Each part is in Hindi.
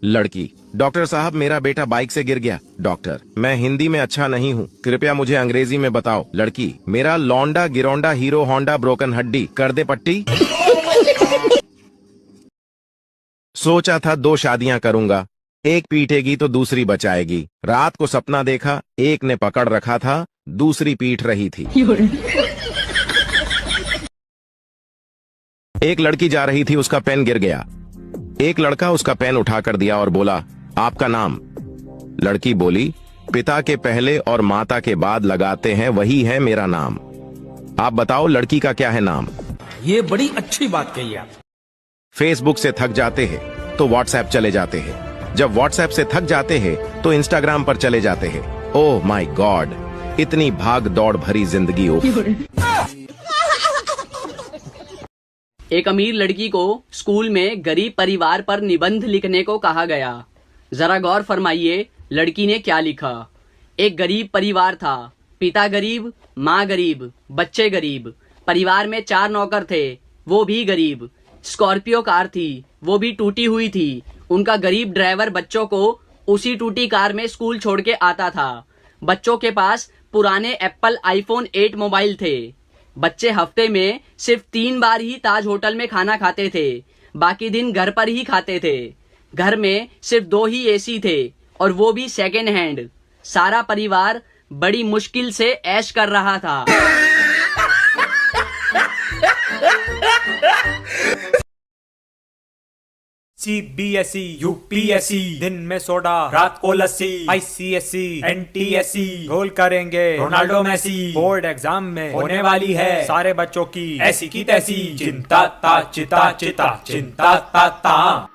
लड़की, डॉक्टर साहब मेरा बेटा बाइक से गिर गया। डॉक्टर, मैं हिंदी में अच्छा नहीं हूँ, कृपया मुझे अंग्रेजी में बताओ। लड़की, मेरा लौंडा गिरोंडा हीरो होंडा ब्रोकन हड्डी, कर दे पट्टी। सोचा था 2 शादियां करूंगा, एक पीटेगी तो दूसरी बचाएगी। रात को सपना देखा, एक ने पकड़ रखा था, दूसरी पीट रही थी। एक लड़की जा रही थी, उसका पेन गिर गया। एक लड़का उसका पेन उठाकर दिया और बोला, आपका नाम? लड़की बोली, पिता के पहले और माता के बाद लगाते हैं वही है मेरा नाम। आप बताओ लड़की का क्या है नाम? ये बड़ी अच्छी बात कही आप। फेसबुक से थक जाते हैं तो व्हाट्सएप चले जाते हैं, जब व्हाट्सएप से थक जाते हैं तो इंस्टाग्राम पर चले जाते हैं। ओह माय गॉड, इतनी भाग दौड़ भरी जिंदगी। एक अमीर लड़की को स्कूल में गरीब परिवार पर निबंध लिखने को कहा गया। जरा गौर फरमाइए लड़की ने क्या लिखा। एक गरीब परिवार था, पिता गरीब, माँ गरीब, बच्चे गरीब। परिवार में 4 नौकर थे, वो भी गरीब। स्कॉर्पियो कार थी, वो भी टूटी हुई थी। उनका गरीब ड्राइवर बच्चों को उसी टूटी कार में स्कूल छोड़ के आता था। बच्चों के पास पुराने एप्पल आईफोन 8 मोबाइल थे। बच्चे हफ्ते में सिर्फ 3 बार ही ताज होटल में खाना खाते थे, बाकी दिन घर पर ही खाते थे। घर में सिर्फ 2 ही एसी थे और वो भी सेकेंड हैंड। सारा परिवार बड़ी मुश्किल से ऐश कर रहा था। CBSE, UPSC, दिन में सोडा रात को लस्सी। ICSE, NTSE, गोल करेंगे रोनाल्डो मेसी। बोर्ड एग्जाम में होने वाली है सारे बच्चों की ऐसी की तैसी। चिंता ता चिता चिता चिंता ता ता।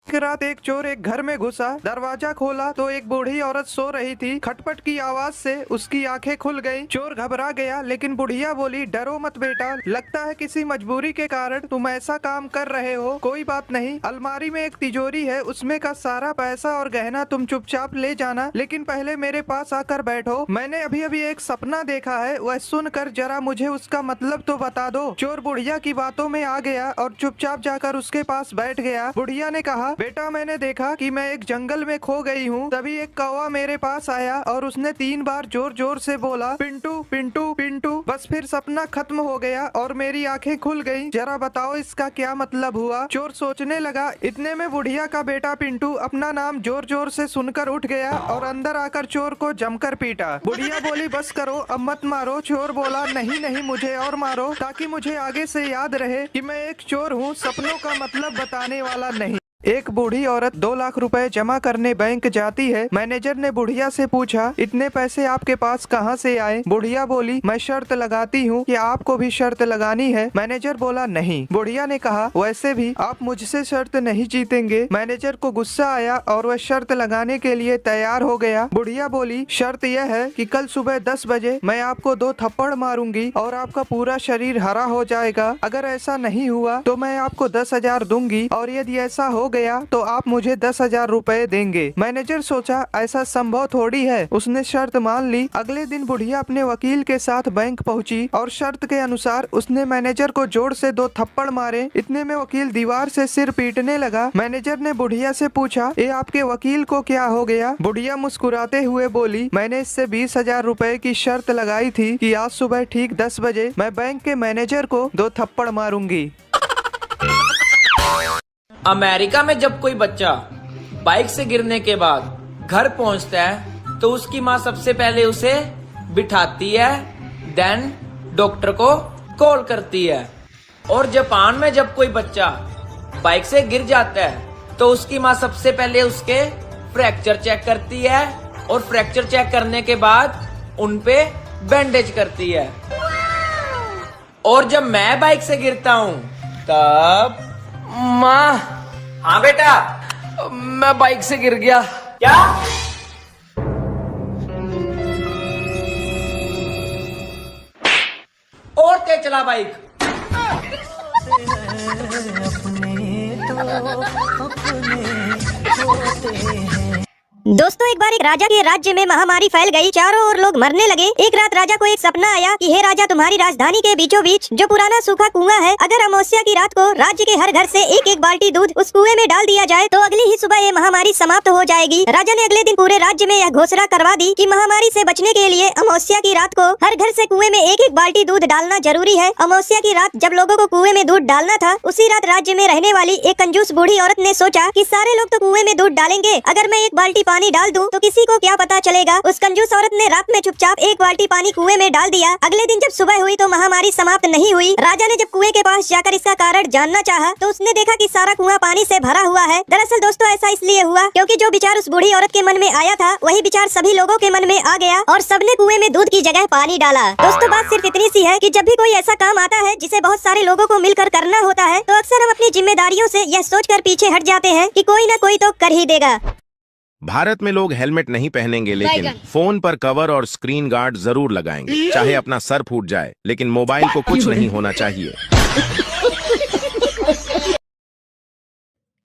एक रात एक चोर एक घर में घुसा, दरवाजा खोला तो एक बूढ़ी औरत सो रही थी। खटपट की आवाज से उसकी आंखें खुल गईं। चोर घबरा गया, लेकिन बुढ़िया बोली, डरो मत बेटा, लगता है किसी मजबूरी के कारण तुम ऐसा काम कर रहे हो। कोई बात नहीं, अलमारी में एक तिजोरी है, उसमें का सारा पैसा और गहना तुम चुपचाप ले जाना, लेकिन पहले मेरे पास आकर बैठो। मैंने अभी अभी एक सपना देखा है, वह सुनकर जरा मुझे उसका मतलब तो बता दो। चोर बुढ़िया की बातों में आ गया और चुपचाप जाकर उसके पास बैठ गया। बुढ़िया ने कहा, बेटा मैंने देखा कि मैं एक जंगल में खो गई हूँ। तभी एक कौवा मेरे पास आया और उसने 3 बार जोर जोर से बोला, पिंटू पिंटू पिंटू। बस फिर सपना खत्म हो गया और मेरी आंखें खुल गईं। जरा बताओ इसका क्या मतलब हुआ। चोर सोचने लगा। इतने में बुढ़िया का बेटा पिंटू अपना नाम जोर जोर से सुनकर उठ गया और अंदर आकर चोर को जमकर पीटा। बुढ़िया बोली, बस करो, अब मत मारो। चोर बोला, नहीं नहीं, मुझे और मारो, ताकि मुझे आगे से याद रहे कि मैं एक चोर हूँ, सपनों का मतलब बताने वाला नहीं। एक बूढ़ी औरत 2 लाख रुपए जमा करने बैंक जाती है। मैनेजर ने बुढ़िया से पूछा, इतने पैसे आपके पास कहाँ से आए? बुढ़िया बोली, मैं शर्त लगाती हूँ कि आपको भी शर्त लगानी है। मैनेजर बोला, नहीं। बुढ़िया ने कहा, वैसे भी आप मुझसे शर्त नहीं जीतेंगे। मैनेजर को गुस्सा आया और वह शर्त लगाने के लिए तैयार हो गया। बुढ़िया बोली, शर्त यह है कि कल सुबह 10 बजे मैं आपको 2 थप्पड़ मारूंगी और आपका पूरा शरीर हरा हो जाएगा। अगर ऐसा नहीं हुआ तो मैं आपको 10,000 दूंगी, और यदि ऐसा हो गया तो आप मुझे 10,000 रुपए देंगे। मैनेजर सोचा, ऐसा संभव थोड़ी है। उसने शर्त मान ली। अगले दिन बुढ़िया अपने वकील के साथ बैंक पहुंची और शर्त के अनुसार उसने मैनेजर को जोर से 2 थप्पड़ मारे। इतने में वकील दीवार से सिर पीटने लगा। मैनेजर ने बुढ़िया से पूछा, ये आपके वकील को क्या हो गया? बुढ़िया मुस्कुराते हुए बोली, मैंने इससे 20,000 रुपए की शर्त लगाई थी कि आज सुबह ठीक 10 बजे मैं बैंक के मैनेजर को 2 थप्पड़ मारूंगी। अमेरिका में जब कोई बच्चा बाइक से गिरने के बाद घर पहुंचता है तो उसकी माँ सबसे पहले उसे बिठाती है, देन डॉक्टर को कॉल करती है। और जापान में जब कोई बच्चा बाइक से गिर जाता है तो उसकी माँ सबसे पहले उसके फ्रैक्चर चेक करती है और फ्रैक्चर चेक करने के बाद उनपे बैंडेज करती है। और जब मैं बाइक से गिरता हूँ तब माँ, हाँ बेटा, मैं बाइक से गिर गया। क्या? चला बाइक। दोस्तों, एक बार एक राजा के राज्य में महामारी फैल गई। चारों ओर लोग मरने लगे। एक रात राजा को एक सपना आया कि हे राजा, तुम्हारी राजधानी के बीचों बीच जो पुराना सूखा कुआं है, अगर अमावस्या की रात को राज्य के हर घर से एक एक बाल्टी दूध उस कुएं में डाल दिया जाए तो अगली ही सुबह ये महामारी समाप्त हो जाएगी। राजा ने अगले दिन पूरे राज्य में यह घोषणा करवा दी कि महामारी से बचने के लिए अमावस्या की रात को हर घर से कुएं में एक एक बाल्टी दूध डालना जरूरी है। अमावस्या की रात जब लोगों को कुएं में दूध डालना था, उसी रात राज्य में रहने वाली एक कंजूस बूढ़ी औरत ने सोचा कि सारे लोग तो कुएं में दूध डालेंगे, अगर मैं एक बाल्टी पानी डाल दूं तो किसी को क्या पता चलेगा। उस कंजूस औरत ने रात में चुपचाप एक बाल्टी पानी कुएं में डाल दिया। अगले दिन जब सुबह हुई तो महामारी समाप्त नहीं हुई। राजा ने जब कुएं के पास जाकर इसका कारण जानना चाहा तो उसने देखा कि सारा कुआं पानी से भरा हुआ है। दरअसल दोस्तों, ऐसा इसलिए हुआ क्योंकि जो विचार उस बूढ़ी औरत के मन में आया था, वही विचार सभी लोगों के मन में आ गया और सबने कुएं में दूध की जगह पानी डाला। दोस्तों, बात सिर्फ इतनी सी है कि जब भी कोई ऐसा काम आता है जिसे बहुत सारे लोगों को मिलकर करना होता है, तो अक्सर हम अपनी जिम्मेदारियों से यह सोचकर पीछे हट जाते हैं कि कोई न कोई तो कर ही देगा। भारत में लोग हेलमेट नहीं पहनेंगे, लेकिन फोन पर कवर और स्क्रीन गार्ड जरूर लगाएंगे। चाहे अपना सर फूट जाए, लेकिन मोबाइल को कुछ नहीं होना चाहिए।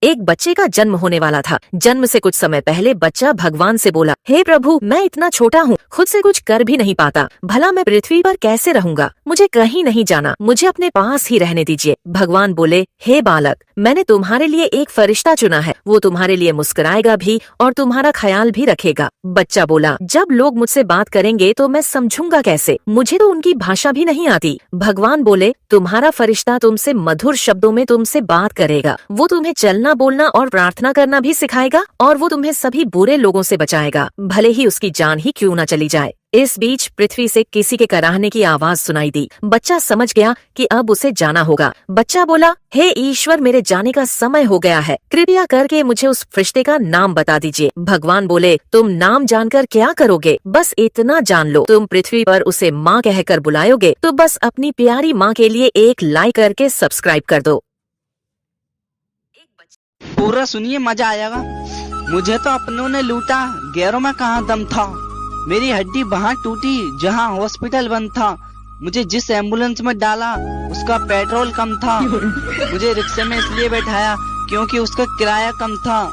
एक बच्चे का जन्म होने वाला था। जन्म से कुछ समय पहले बच्चा भगवान से बोला, हे प्रभु, मैं इतना छोटा हूँ, खुद से कुछ कर भी नहीं पाता, भला मैं पृथ्वी पर कैसे रहूंगा? मुझे कहीं नहीं जाना, मुझे अपने पास ही रहने दीजिए। भगवान बोले, हे बालक, मैंने तुम्हारे लिए एक फरिश्ता चुना है, वो तुम्हारे लिए मुस्कुराएगा भी और तुम्हारा ख्याल भी रखेगा। बच्चा बोला, जब लोग मुझसे बात करेंगे तो मैं समझूंगा कैसे? मुझे तो उनकी भाषा भी नहीं आती। भगवान बोले, तुम्हारा फरिश्ता तुमसे मधुर शब्दों में तुमसे बात करेगा, वो तुम्हें चलना बोलना और प्रार्थना करना भी सिखाएगा और वो तुम्हें सभी बुरे लोगों से बचाएगा, भले ही उसकी जान ही क्यों न चली जाए। इस बीच पृथ्वी से किसी के कराहने की आवाज सुनाई दी। बच्चा समझ गया कि अब उसे जाना होगा। बच्चा बोला, हे ईश्वर, मेरे जाने का समय हो गया है, कृपया करके मुझे उस फरिश्ते का नाम बता दीजिए। भगवान बोले, तुम नाम जानकर क्या करोगे? बस इतना जान लो, तुम पृथ्वी पर उसे माँ कहकर बुलाओगे तो बस अपनी प्यारी माँ के लिए एक लाइक करके सब्सक्राइब कर दो। पूरा सुनिए, मजा आएगा। मुझे तो अपनों ने लूटा, गैरों में कहाँ दम था। मेरी हड्डी वहाँ टूटी जहाँ हॉस्पिटल बंद था। मुझे जिस एम्बुलेंस में डाला उसका पेट्रोल कम था। मुझे रिक्शे में इसलिए बैठाया क्योंकि उसका किराया कम था।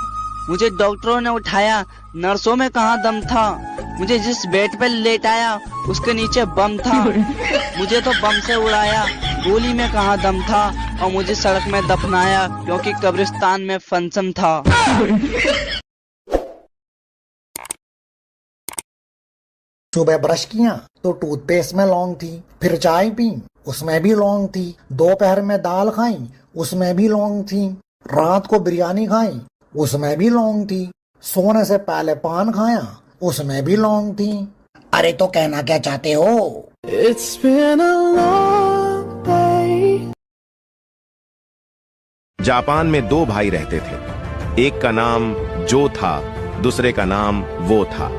मुझे डॉक्टरों ने उठाया, नर्सों में कहाँ दम था। मुझे जिस बेड पर लेटाया उसके नीचे बम था। मुझे तो बम से उड़ाया, गोली में कहाँ दम था। और मुझे सड़क में दफनाया क्योंकि कब्रिस्तान में फंक्शन था। सुबह ब्रश किया तो टूथपेस्ट में लौंग थी, फिर चाय पी उसमें भी लौंग थी, दोपहर में दाल खाई उसमें भी लौंग थी, रात को बिरयानी खाई उसमें भी लौंग थी, सोने से पहले पान खाया उसमें भी लौंग थी। अरे तो कहना क्या चाहते हो? It's been a long day. Japan में दो भाई रहते थे। एक का नाम जो था, दूसरे का नाम वो था।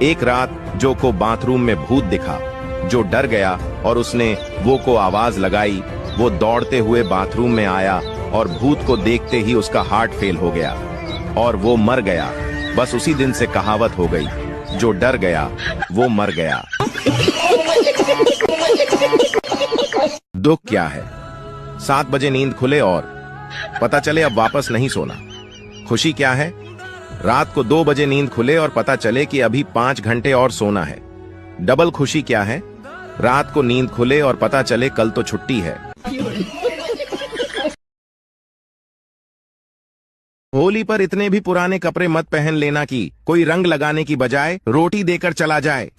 एक रात जो को बाथरूम में भूत दिखा। जो डर गया और उसने वो को आवाज लगाई। वो दौड़ते हुए बाथरूम में आया और भूत को देखते ही उसका हार्ट फेल हो गया और वो मर गया। बस उसी दिन से कहावत हो गई, जो डर गया वो मर गया। दुख क्या है? 7 बजे नींद खुले और पता चले अब वापस नहीं सोना। खुशी क्या है? रात को 2 बजे नींद खुले और पता चले कि अभी 5 घंटे और सोना है। डबल खुशी क्या है? रात को नींद खुले और पता चले कल तो छुट्टी है। होली पर इतने भी पुराने कपड़े मत पहन लेना कि कोई रंग लगाने की बजाय रोटी देकर चला जाए।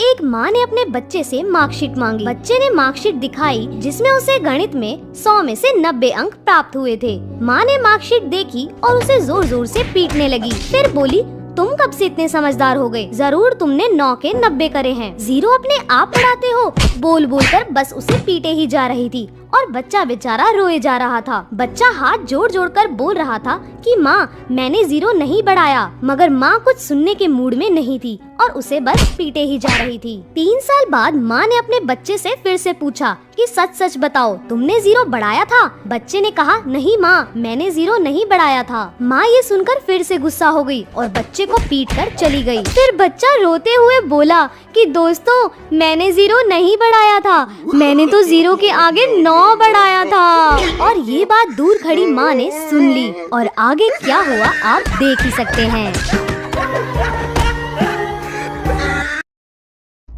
एक माँ ने अपने बच्चे से मार्कशीट मांगी। बच्चे ने मार्कशीट दिखाई जिसमें उसे गणित में 100 में से 90 अंक प्राप्त हुए थे। माँ ने मार्कशीट देखी और उसे जोर जोर से पीटने लगी। फिर बोली, तुम कब से इतने समझदार हो गए? जरूर तुमने 9 के 90 करे हैं। 0 अपने आप पढ़ाते हो। बोल बोल कर बस उसे पीटे ही जा रही थी और बच्चा बेचारा रोए जा रहा था। बच्चा हाथ जोड़ जोड़ कर बोल रहा था कि माँ मैंने 0 नहीं बढ़ाया, मगर माँ कुछ सुनने के मूड में नहीं थी और उसे बस पीटे ही जा रही थी। 3 साल बाद माँ ने अपने बच्चे से फिर से पूछा कि सच सच बताओ तुमने 0 बढ़ाया था? बच्चे ने कहा नहीं माँ, मैंने 0 नहीं बढ़ाया था। माँ ये सुनकर फिर से गुस्सा हो गई और बच्चे को पीट कर चली गई। फिर बच्चा रोते हुए बोला कि दोस्तों मैंने 0 नहीं बढ़ाया था, मैंने तो 0 के आगे 9 बढ़ाया था। और ये बात दूर खड़ी माँ ने सुन ली और आगे क्या हुआ आप देख ही सकते हैं।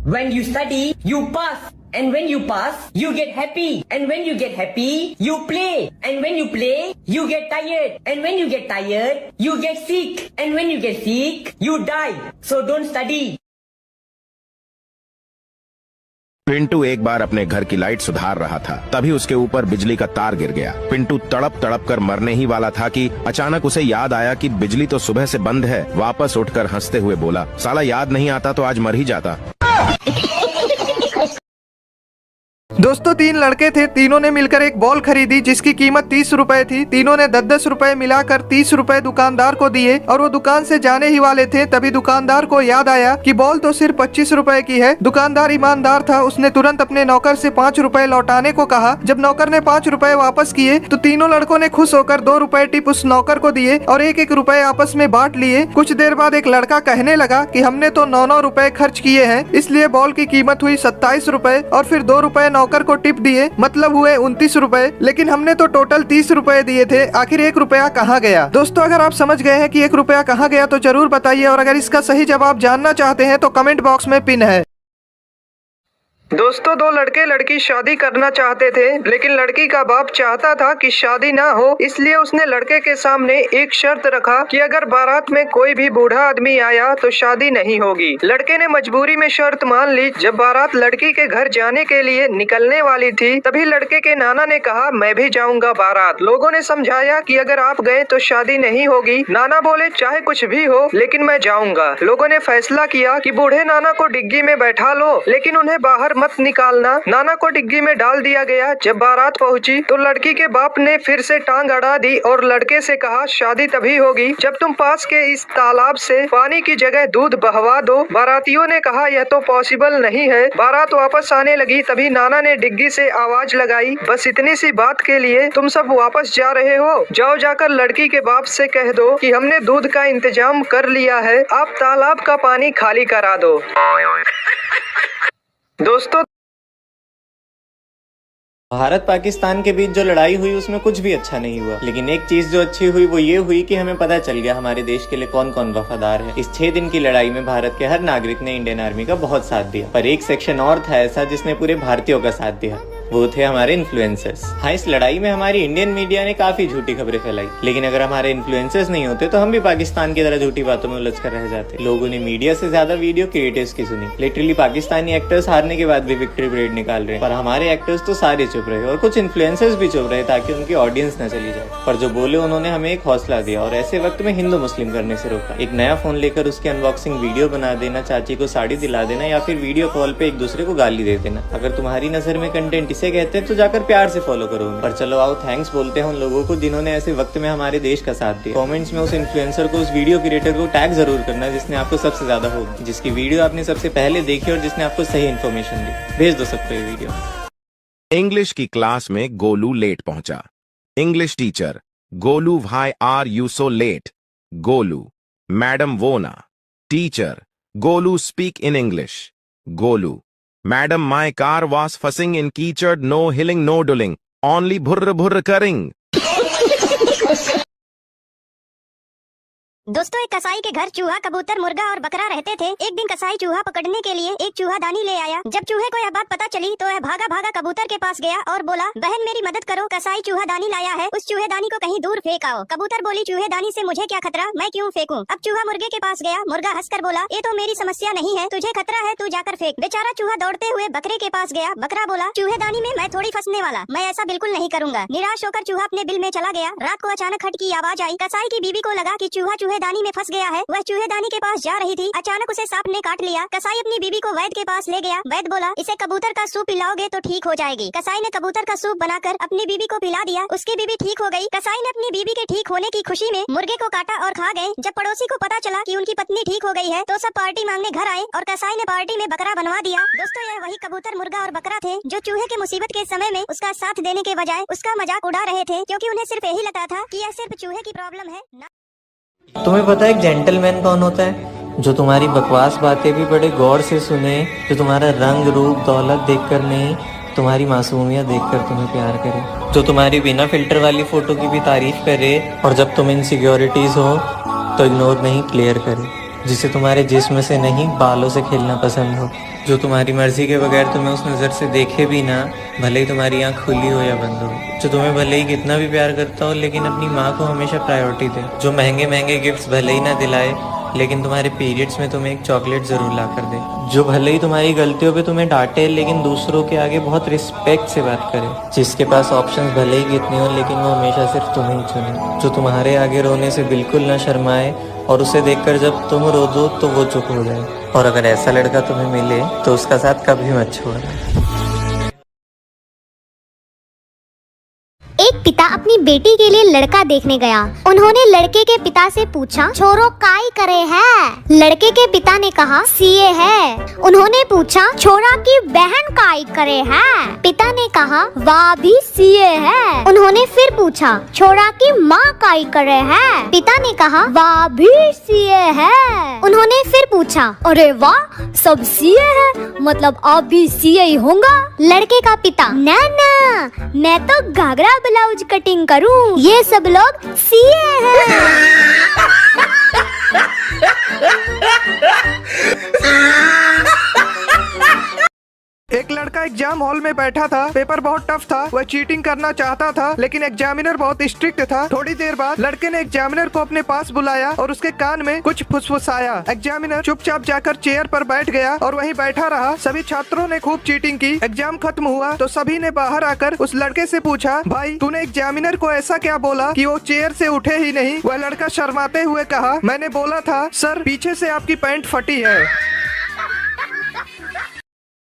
When you study, you pass. And when you pass, you get happy. And when you get happy, you play. And when you play, you get tired. And when you get tired, you get sick. And when you get sick, you die. So don't study. Pintu एक बार अपने घर की लाइट सुधार रहा था, तभी उसके ऊपर बिजली का तार गिर गया। पिंटू तड़प तड़प कर मरने ही वाला था कि अचानक उसे याद आया कि बिजली तो सुबह से बंद है। वापस उठकर हंसते हुए बोला, साला याद नहीं आता तो आज मर ही जाता। दोस्तों 3 लड़के थे, तीनों ने मिलकर एक बॉल खरीदी जिसकी कीमत 30 रुपए थी। तीनों ने 10-10 रुपए मिलाकर 30 रुपए दुकानदार को दिए और वो दुकान से जाने ही वाले थे, तभी दुकानदार को याद आया कि बॉल तो सिर्फ 25 रुपए की है। दुकानदार ईमानदार था, उसने तुरंत अपने नौकर से 5 रुपए लौटाने को कहा। जब नौकर ने 5 रुपए वापस किए तो तीनों लड़कों ने खुश होकर 2 रुपए टिप उस नौकर को दिए और 1-1 रुपए आपस में बांट लिए। कुछ देर बाद एक लड़का कहने लगा कि हमने तो 9-9 रुपए खर्च किए हैं, इसलिए बॉल की कीमत हुई 27 रुपए और फिर 2 रुपए नौकर को टिप दिए, मतलब हुए 29 रुपए। लेकिन हमने तो टोटल 30 रुपए दिए थे, आखिर 1 रुपया कहाँ गया? दोस्तों अगर आप समझ गए हैं कि 1 रुपया कहाँ गया तो जरूर बताइए, और अगर इसका सही जवाब जानना चाहते हैं तो कमेंट बॉक्स में पिन है। दोस्तों 2 लड़के लड़की शादी करना चाहते थे, लेकिन लड़की का बाप चाहता था कि शादी ना हो, इसलिए उसने लड़के के सामने एक शर्त रखा कि अगर बारात में कोई भी बूढ़ा आदमी आया तो शादी नहीं होगी। लड़के ने मजबूरी में शर्त मान ली। जब बारात लड़की के घर जाने के लिए निकलने वाली थी, तभी लड़के के नाना ने कहा मैं भी जाऊंगा बारात। लोगों ने समझाया कि अगर आप गए तो शादी नहीं होगी। नाना बोले चाहे कुछ भी हो लेकिन मैं जाऊंगा। लोगों ने फैसला किया कि बूढ़े नाना को डिग्गी में बैठा लो, लेकिन उन्हें बाहर मत निकालना। नाना को डिग्गी में डाल दिया गया। जब बारात पहुंची तो लड़की के बाप ने फिर से टांग अड़ा दी और लड़के से कहा शादी तभी होगी जब तुम पास के इस तालाब से पानी की जगह दूध बहवा दो। बारातियों ने कहा यह तो पॉसिबल नहीं है। बारात वापस आने लगी, तभी नाना ने डिग्गी से आवाज लगाई, बस इतनी सी बात के लिए तुम सब वापस जा रहे हो? जाओ जाकर लड़की के बाप से कह दो कि हमने दूध का इंतजाम कर लिया है, आप तालाब का पानी खाली करा दो। दोस्तों भारत पाकिस्तान के बीच जो लड़ाई हुई उसमें कुछ भी अच्छा नहीं हुआ, लेकिन एक चीज जो अच्छी हुई वो ये हुई कि हमें पता चल गया हमारे देश के लिए कौन कौन वफादार है। इस 6 दिन की लड़ाई में भारत के हर नागरिक ने इंडियन आर्मी का बहुत साथ दिया, पर एक सेक्शन और था ऐसा जिसने पूरे भारतीयों का साथ दिया, वो थे हमारे इन्फ्लुएंसर्स। हाँ, इस लड़ाई में हमारी इंडियन मीडिया ने काफी झूठी खबरें फैलाई, लेकिन अगर हमारे इन्फ्लुएंसर्स नहीं होते तो हम भी पाकिस्तान की तरह झूठी बातों में उलझ कर रह जाते। लोगों ने मीडिया से ज्यादा वीडियो क्रिएटर्स की सुनी। लिटरली पाकिस्तानी एक्टर्स हारने के बाद भी विक्ट्री परेड निकाल रहे हैं, पर हमारे एक्टर्स तो सारे चुप रहे और कुछ इन्फ्लुएंसर्स भी चुप रहे ताकि उनकी ऑडियंस न चली जाए। पर जो बोले उन्होंने हमें एक हौसला दिया और ऐसे वक्त में हिंदू मुस्लिम करने से रोका। एक नया फोन लेकर उसकी अनबॉक्सिंग वीडियो बना देना, चाची को साड़ी दिला देना या फिर वीडियो कॉल पे एक दूसरे को गाली दे देना। अगर तुम्हारी नजर में कंटेंट इसे कहते हैं तो जाकर प्यार से फॉलो करो। पर चलो आओ थैंक्स बोलते हैं उन लोगों को जिन्होंने ऐसे वक्त में हमारे देश का साथ दिया। कमेंट्स में उस इन्फ्लुएंसर को, उस वीडियो क्रिएटर को टैग जरूर करना जिसने आपको सबसे ज्यादा होप, जिसकी वीडियो आपने सबसे पहले देखी और जिसने आपको सही इन्फॉर्मेशन दी। भेज दो सबको ये वीडियो। इंग्लिश की क्लास में गोलू लेट पहुंचा। English teacher, Golu why are you so late? Golu, madam वो ना। Teacher, Golu speak in English. Golu, madam my car was फसिंग इन कीचड़, नो हिलिंग नो डुलिंग, ओनली भुर्र भुर्र करिंग। दोस्तों एक कसाई के घर चूहा, कबूतर, मुर्गा और बकरा रहते थे। एक दिन कसाई चूहा पकड़ने के लिए एक चूहादानी ले आया। जब चूहे को यह बात पता चली तो वह भागा भागा कबूतर के पास गया और बोला, बहन मेरी मदद करो, कसाई चूहादानी लाया है, उस चूहेदानी को कहीं दूर फेंक आओ। कबूतर बोली, चूहेदानी से मुझे क्या खतरा, मैं क्यों फेंकूं? अब चूहा मुर्गे के पास गया। मुर्गा हंसकर बोला, ये तो मेरी समस्या नहीं है, तुझे खतरा है, तू जाकर फेंक। बेचारा चूहा दौड़ते हुए बकरे के पास गया। बकरा बोला, चूहेदानी में मैं थोड़ी फंसने वाला, मैं ऐसा बिल्कुल नहीं करूंगा। निराश होकर चूहा अपने बिल में चला गया। रात को अचानक खट की आवाज आई। कसाई की बीवी को लगा कि चूहा चूहेदानी में फंस गया है। वह चूहेदानी के पास जा रही थी, अचानक उसे सांप ने काट लिया। कसाई अपनी बीबी को वैद्य के पास ले गया। वैद्य बोला, इसे कबूतर का सूप पिलाओगे तो ठीक हो जाएगी। कसाई ने कबूतर का सूप बनाकर अपनी बीबी को पिला दिया। उसकी बीबी ठीक हो गई। कसाई ने अपनी बीबी के ठीक होने की खुशी में मुर्गे को काटा और खा गए। जब पड़ोसी को पता चला कि उनकी पत्नी ठीक हो गई है तो सब पार्टी मांगने घर आए और कसाई ने पार्टी में बकरा बनवा दिया। दोस्तों, यह वही कबूतर, मुर्गा और बकरा थे जो चूहे के मुसीबत के समय में उसका साथ देने के बजाय उसका मजाक उड़ा रहे थे, क्योंकि उन्हें सिर्फ यही लगता था कि यह सिर्फ चूहे की प्रॉब्लम है। तुम्हें पता है एक जेंटलमैन कौन होता है? जो तुम्हारी बकवास बातें भी बड़े गौर से सुने, जो तुम्हारा रंग रूप दौलत देखकर नहीं, तुम्हारी मासूमियत देखकर तुम्हें प्यार करे, जो तुम्हारी बिना फिल्टर वाली फोटो की भी तारीफ करे और जब तुम इनसिक्योरिटीज हो तो इग्नोर नहीं क्लियर करे, जिसे तुम्हारे जिस्म से नहीं बालों से खेलना पसंद हो, जो तुम्हारी मर्जी के बगैर तुम्हें उस नज़र से देखे भी ना, भले ही तुम्हारी आँख खुली हो या बंद हो, जो तुम्हें भले ही कितना भी प्यार करता हो लेकिन अपनी माँ को हमेशा प्रायोरिटी दे, जो महंगे महंगे गिफ्ट्स भले ही ना दिलाए लेकिन तुम्हारे पीरियड्स में तुम्हें एक चॉकलेट जरूर ला कर दे, जो भले ही तुम्हारी गलतियों पे तुम्हें डांटे लेकिन दूसरों के आगे बहुत रिस्पेक्ट से बात करे, जिसके पास ऑप्शंस भले ही कितने हो लेकिन वो हमेशा सिर्फ तुम्हें ही चुने, जो तुम्हारे आगे रोने से बिल्कुल ना शर्माए और उसे देखकर जब तुम रो दो तो वो चुप हो जाए, और अगर ऐसा लड़का तुम्हें मिले तो उसका साथ कभी मत छोड़ना। एक पिता अपनी बेटी के लिए लड़का देखने गया। उन्होंने लड़के के पिता से पूछा, छोरो काई करे है? लड़के के पिता ने कहा, सीए है। उन्होंने पूछा, छोरा की बहन काई करे है? पिता ने कहा, वाह भी सीए है। उन्होंने फिर पूछा, छोरा की माँ काई करे है? पिता ने कहा, वाह भी सीए है। उन्होंने फिर पूछा, अरे वाह, सब सीए है, मतलब आप भी सीए ही होगा? लड़के का पिता, ना ना, मैं तो घाघरा ब्लाउज कटिंग करूं, ये सब लोग सीए हैं। एक लड़का एग्जाम हॉल में बैठा था। पेपर बहुत टफ था। वह चीटिंग करना चाहता था लेकिन एग्जामिनर बहुत स्ट्रिक्ट था। थोड़ी देर बाद लड़के ने एग्जामिनर को अपने पास बुलाया और उसके कान में कुछ फुसफुसाया। एग्जामिनर चुपचाप जाकर चेयर पर बैठ गया और वहीं बैठा रहा। सभी छात्रों ने खूब चीटिंग की। एग्जाम खत्म हुआ तो सभी ने बाहर आकर उस लड़के से पूछा, भाई तूने एग्जामिनर को ऐसा क्या बोला कि वो चेयर से उठे ही नहीं? वह लड़का शर्माते हुए कहा, मैंने बोला था सर, पीछे से आपकी पैंट फटी है।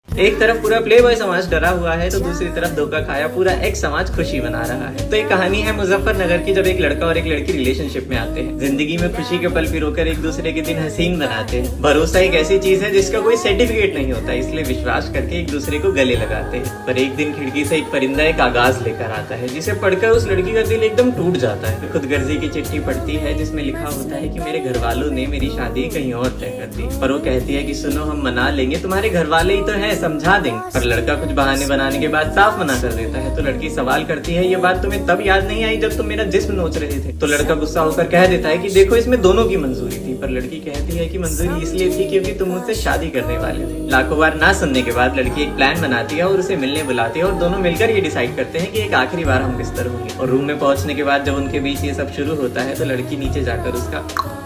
एक तरफ पूरा प्ले बॉय समाज डरा हुआ है तो दूसरी तरफ धोखा खाया पूरा एक समाज खुशी मना रहा है। तो एक कहानी है मुजफ्फरनगर की, जब एक लड़का और एक लड़की रिलेशनशिप में आते हैं। जिंदगी में खुशी के पल पिरोकर एक दूसरे के दिन हसीन बनाते हैं। भरोसा एक ऐसी चीज है जिसका कोई सर्टिफिकेट नहीं होता, इसलिए विश्वास करके एक दूसरे को गले लगाते हैं। पर एक दिन खिड़की से एक परिंदा एक कागज लेकर आता है जिसे पढ़कर उस लड़की का दिल एकदम टूट जाता है। खुदगर्जी की चिट्ठी पढ़ती है जिसमें लिखा होता है कि मेरे घर वालों ने मेरी शादी कहीं और तय कर दी। पर वो कहती है कि सुनो, हम मना लेंगे, तुम्हारे घर वाले ही तो है, समझा देंगे। पर लड़का कुछ बहाने बनाने के बाद साफ मना कर देता है। तो लड़की सवाल करती है, ये बात तुम्हें तब याद नहीं आई जब तुम मेरा जिस्म नोच रहे थे? तो लड़का गुस्सा होकर कह देता है कि देखो, इसमें दोनों की मंजूरी थी। पर लड़की कहती है कि मंजूरी इसलिए थी क्योंकि तुम मुझसे शादी करने वाले थे। लाखों बार ना सुनने के बाद लड़की एक प्लान बनाती है और उसे मिलने बुलाती है और दोनों मिलकर ये डिसाइड करते हैं कि एक आखिरी बार हम बिस्तर होंगे। और रूम में पहुंचने के बाद जब उनके बीच ये सब शुरू होता है तो लड़की नीचे जाकर उसका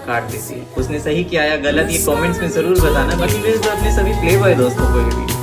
काट देती है। उसने सही किया या गलत ये कमेंट्स में जरूर बताना। बाकी अपने सभी प्ले बॉय दोस्तों को भी